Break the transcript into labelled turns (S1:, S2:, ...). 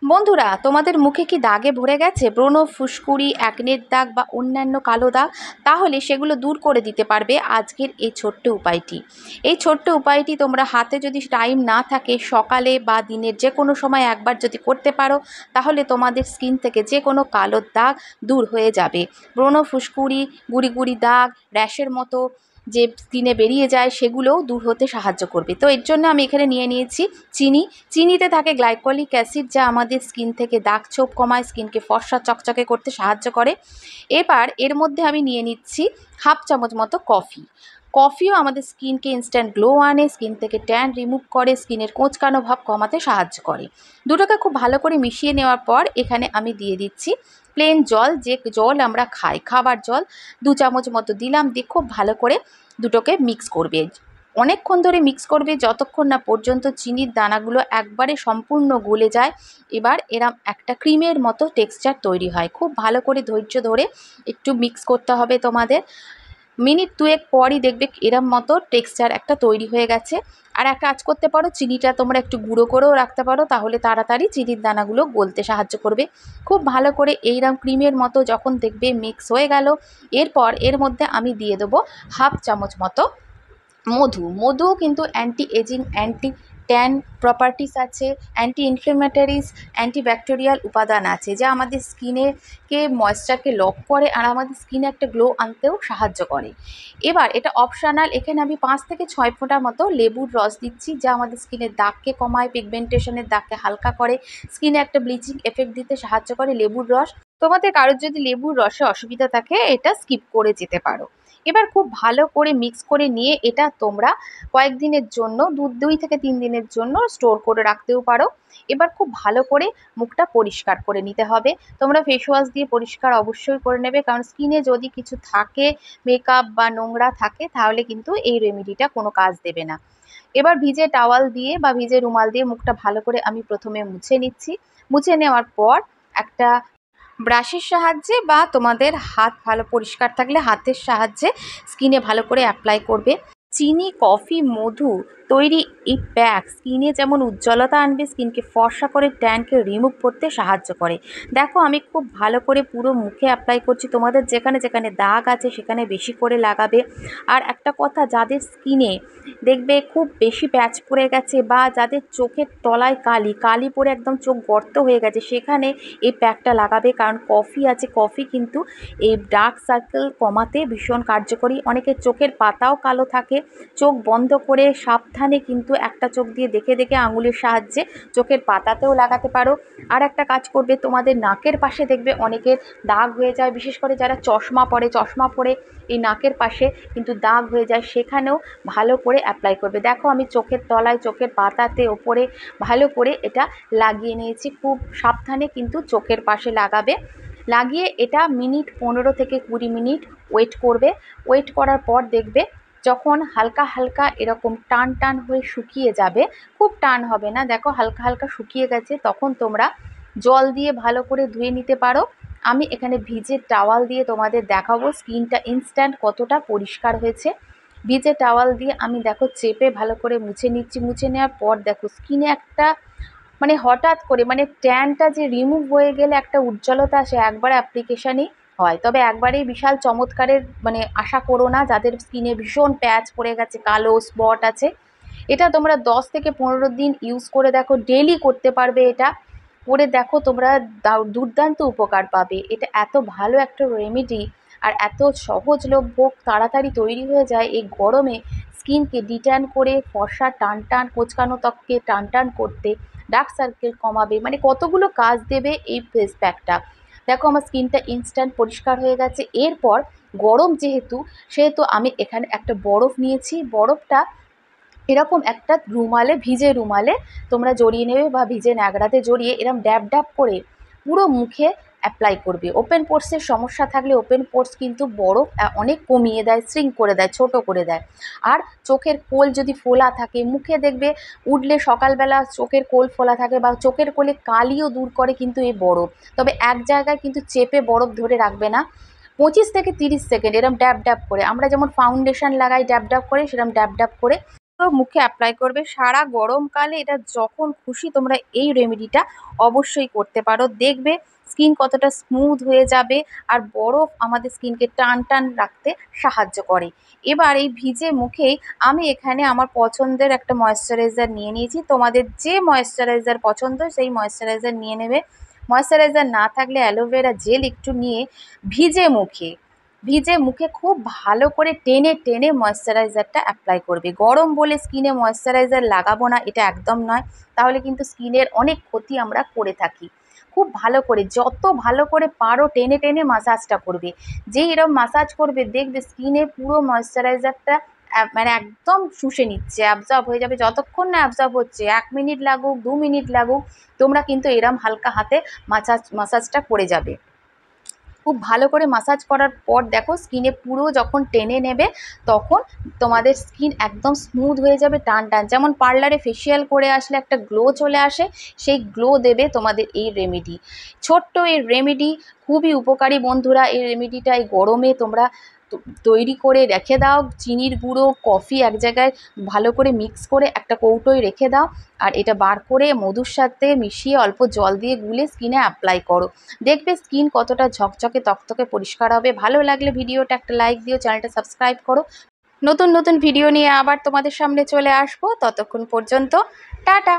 S1: বন্ধুরা, তোমাদের মুখে কি দাগে ভরে গেছে ব্রণ, ফুসকুড়ি, একনের দাগ বা অন্যান্য কালো দাগ? তাহলে সেগুলো দূর করে দিতে পারবে আজকের এই ছোট্ট উপায়টি। এই ছোট্ট উপায়টি তোমরা হাতে যদি টাইম না থাকে সকালে বা দিনের যে কোনো সময় একবার যদি করতে পারো, তাহলে তোমাদের স্কিন থেকে যে কোনো কালো দাগ দূর হয়ে যাবে। ব্রণ, ফুসকুড়ি, গুড়ি গুড়ি দাগ, র্যাশের মতো যে স্কিনে বেরিয়ে যায় সেগুলোও দূর হতে সাহায্য করবে। তো এর জন্য আমি এখানে নিয়ে নিয়েছি চিনি। চিনিতে থাকে গ্লাইকোলিক অ্যাসিড, যা আমাদের স্কিন থেকে দাগ ছোপ কমায়, স্কিনকে ফর্সা চকচকে করতে সাহায্য করে। এবার এর মধ্যে আমি নিয়ে নিচ্ছি হাফ চামচ মতো কফি। কফিও আমাদের স্কিনকে ইনস্ট্যান্ট গ্লো আনে, স্কিন থেকে ট্যান রিমুভ করে, স্কিনের কোঁচকানো ভাব কমাতে সাহায্য করে। দুটোকে খুব ভালো করে মিশিয়ে নেওয়ার পর এখানে আমি দিয়ে দিচ্ছি প্লেন জল, যে জল আমরা খাই, খাবার জল 2 চামচ মতো দিলাম। দিয়ে খুব ভালো করে দুটোকে মিক্স করবে, অনেকক্ষণ ধরে মিক্স করবে যতক্ষণ না পর্যন্ত চিনির দানাগুলো একবারে সম্পূর্ণ গলে যায়। এবার এরম একটা ক্রিমের মতো টেক্সচার তৈরি হয়। খুব ভালো করে ধৈর্য ধরে একটু মিক্স করতে হবে তোমাদের। মিনিট 2 পরই দেখবে এরম মতো টেক্সচার একটা তৈরি হয়ে গেছে। আর একটা কাজ করতে পারো, চিনিটা তোমরা একটু গুঁড়ো করেও রাখতে পারো, তাহলে তাড়াতাড়ি চিনির দানাগুলো গলতে সাহায্য করবে। খুব ভালো করে এইরকম ক্রিমের মতো যখন দেখবে মিক্স হয়ে গেল, এরপর এর মধ্যে আমি দিয়ে দেবো হাফ চামচ মতো মধু। মধুও কিন্তু anti ageing, anti tan properties আছে, অ্যান্টি ইনফ্লেমেটারিজ, অ্যান্টিব্যাকটেরিয়াল উপাদান আছে, যা আমাদের স্কিনেকে ময়েশ্চারকে লক করে আর আমাদের স্কিনে একটা গ্লো আনতেও সাহায্য করে। এবার এটা অপশনাল, এখানে আমি 5 থেকে 6 ফোঁটা মতো লেবুর রস দিচ্ছি, যা আমাদের স্কিনের দাগকে কমায়, পিগমেন্টেশনের দাগকে হালকা করে, স্কিনে একটা ব্লিচিং এফেক্ট দিতে সাহায্য করে লেবুর রস। তোমাদের কারোর যদি লেবুর রসে অসুবিধা থাকে এটা স্কিপ করে যেতে পারো। এবার খুব ভালো করে মিক্স করে নিয়ে এটা তোমরা কয়েকদিনের জন্য 2 থেকে 3 দিনের জন্য স্টোর করে রাখতেও পারো। এবার খুব ভালো করে মুখটা পরিষ্কার করে নিতে হবে। তোমরা ফেস ওয়াশ দিয়ে পরিষ্কার অবশ্যই করে নেবে, কারণ স্কিনে যদি কিছু থাকে, মেকআপ বা নোংরা থাকে, তাহলে কিন্তু এই রেমেডিটা কোনো কাজ দেবে না। এবার ভিজে টাওয়াল দিয়ে বা ভিজে রুমাল দিয়ে মুখটা ভালো করে আমি প্রথমে মুছে নিচ্ছি। মুছে নেওয়ার পর একটা ব্রাশের সাহায্যে বা তোমাদের হাত ভালো পরিষ্কার থাকলে হাতের সাহায্যে স্কিনে ভালো করে অ্যাপ্লাই করবে। চিনি, কফি, মধু তৈরি এই প্যাক স্কিনে যেমন উজ্জ্বলতা আনবে, স্কিনকে ফর্সা করে ট্যানকে রিমুভ করতে সাহায্য করে। দেখো আমি খুব ভালো করে পুরো মুখে অ্যাপ্লাই করছি, তোমাদের যেখানে যেখানে দাগ আছে সেখানে বেশি করে লাগাবে। আর একটা কথা, যাদের স্কিনে দেখবে খুব বেশি প্যাচ পড়ে গেছে বা যাদের চোখের তলায় কালি কালি পড়ে একদম চোখ গর্ত হয়ে গেছে, সেখানে এই প্যাকটা লাগাবে, কারণ কফি আছে, কফি কিন্তু এই ডার্ক সার্কেল কমাতে ভীষণ কার্যকরী। অনেকের চোখের পাতাও কালো থাকে, চোখ বন্ধ করে সাবধানে কিন্তু একটা চোখ দিয়ে দেখে দেখে আঙুলের সাহায্যে চোখের পাতাতেও লাগাতে পারো। আর একটা কাজ করবে, তোমাদের নাকের পাশে দেখবে অনেকের দাগ হয়ে যায়, বিশেষ করে যারা চশমা পরে, চশমা পরে এই নাকের পাশে কিন্তু দাগ হয়ে যায়, সেখানেও ভালো করে অ্যাপ্লাই করবে। দেখো আমি চোখের তলায়, চোখের পাতাতে, ওপরে ভালো করে এটা লাগিয়ে নিয়েছি। খুব সাবধানে কিন্তু চোখের পাশে লাগাবে। লাগিয়ে এটা মিনিট 15 থেকে 20 মিনিট ওয়েট করবে। ওয়েট করার পর দেখবে যখন হালকা হালকা এরকম টান টান হয়ে শুকিয়ে যাবে, খুব টান হবে না, দেখো হালকা হালকা শুকিয়ে গেছে, তখন তোমরা জল দিয়ে ভালো করে ধুয়ে নিতে পারো। আমি এখানে ভিজে টাওয়াল দিয়ে তোমাদের দেখাবো স্কিনটা ইনস্ট্যান্ট কতটা পরিষ্কার হয়েছে। ভিজে টাওয়াল দিয়ে আমি দেখো চেপে ভালো করে মুছে নিচ্ছি। মুছে নেওয়ার পর দেখো স্কিনে একটা হঠাৎ করে ট্যানটা যে রিমুভ হয়ে গেলে একটা উজ্জ্বলতা আসে, একবার অ্যাপ্লিকেশানই হয়। তবে একবারেই বিশাল চমৎকারের আশা করো না, যাদের স্কিনে ভীষণ প্যাচ পড়ে গেছে, কালো স্পট আছে। এটা তোমরা 10 থেকে 15 দিন ইউজ করে দেখো, ডেলি করতে পারবে। এটা করে দেখো তোমরা দুর্দান্ত উপকার পাবে। এটা এত ভালো একটা রেমেডি আর এত সহজলভ্য, তাড়াতাড়ি তৈরি হয়ে যায়। এই গরমে স্কিনকে ডিট্যান করে ফর্সা টান টান, কোঁচকানো ত্বককে টান টান করতে, ডার্ক সার্কেল কমাবে, কতগুলো কাজ দেবে এই ফেস প্যাকটা। দেখো আমার স্কিনটা ইনস্ট্যান্ট পরিষ্কার হয়ে গেছে। এরপর গরম সেহেতু আমি এখানে একটা বরফ নিয়েছি। বরফটা এরকম একটা রুমালে, ভিজে রুমালে তোমরা জড়িয়ে নেবে বা ভিজে ন্যাকড়াতে জড়িয়ে এরম ড্যাব ড্যাব করে পুরো মুখে অ্যাপ্লাই করবে। ওপেন পোর্সের সমস্যা থাকলে ওপেন পোর্স কিন্তু বরফ অনেক কমিয়ে দেয়, শ্রিঙ্ক করে দেয়, ছোট করে দেয়। আর চোখের কোল যদি ফোলা থাকে, মুখে দেখবে উঠলে সকালবেলা চোখের কোল ফোলা থাকে বা চোখের কোলে কালিও দূর করে কিন্তু এই বরফ। তবে এক জায়গায় কিন্তু চেপে বরফ ধরে রাখবে না। 25 থেকে 30 সেকেন্ড এরম ড্যাব ড্যাব করে, আমরা যেমন ফাউন্ডেশন লাগাই ড্যাব ড্যাব করে, সেরকম ড্যাব ড্যাব করে তো মুখে অ্যাপ্লাই করবে সারা গরমকালে। এটা যখন খুশি তোমরা এই রেমেডিটা অবশ্যই করতে পারো, দেখবে স্কিন কতটা স্মুথ হয়ে যাবে। আর বরফ আমাদের স্কিনকে টান টান রাখতে সাহায্য করে। এবার এই ভিজে মুখেই আমি এখানে আমার পছন্দের একটা ময়েশ্চারাইজার নিয়ে নিয়েছি। তোমাদের যে ময়েশ্চারাইজার পছন্দ সেই ময়েশ্চারাইজার নিয়ে নেবে। ময়েশ্চারাইজার না থাকলে অ্যালোভেরা জেল একটু নিয়ে ভিজে মুখে ভিজে মুখে খুব ভালো করে টেনে টেনে ময়েশ্চারাইজারটা অ্যাপ্লাই করবে। গরম বলে স্কিনে ময়েশ্চারাইজার লাগাবো না, এটা একদম নয়, তাহলে কিন্তু স্কিনের অনেক ক্ষতি আমরা করে থাকি। খুব ভালো করে, যত ভালো করে পারো টেনে টেনে মাসাজটা করবে। যেই এরকম মাসাজ করবে দেখবে স্কিনে পুরো ময়েশ্চারাইজারটা মানে একদম শুষে নিচ্ছে, অ্যাবজর্ব হয়ে যাবে। যতক্ষণ না অ্যাবজর্ব হচ্ছে, 1 মিনিট লাগুক 2 মিনিট লাগুক, তোমরা কিন্তু এরম হালকা হাতে মাসাজটা করে যাবে। খুব ভালো করে মাসাজ করার পর দেখো স্কিনে পুরো যখন টেনে নেবে তখন তোমাদের স্কিন একদম স্মুথ হয়ে যাবে, টান টান। যেমন পার্লারে ফেসিয়াল করে আসলে একটা গ্লো চলে আসে, সেই গ্লো দেবে তোমাদের এই রেমেডি। ছোট্ট এই রেমেডি খুবই উপকারী বন্ধুরা। এই রেমেডিটা এই গরমে তোমরা তৈরি করে রেখে দাও। চিনির গুঁড়ো, কফি এক জায়গায় ভালো করে মিক্স করে একটা কৌটোয় রেখে দাও, আর এটা বার করে মধুর সাথে মিশিয়ে অল্প জল দিয়ে গুলে স্কিনে অ্যাপ্লাই করো। দেখবে স্কিন কতটা ঝকঝকে তকতকে পরিষ্কার হবে। ভালো লাগলে ভিডিওটা একটা লাইক দিও, চ্যানেলটা সাবস্ক্রাইব করো। নতুন নতুন ভিডিও নিয়ে আবার তোমাদের সামনে চলে আসবো। ততক্ষণ পর্যন্ত টাটা।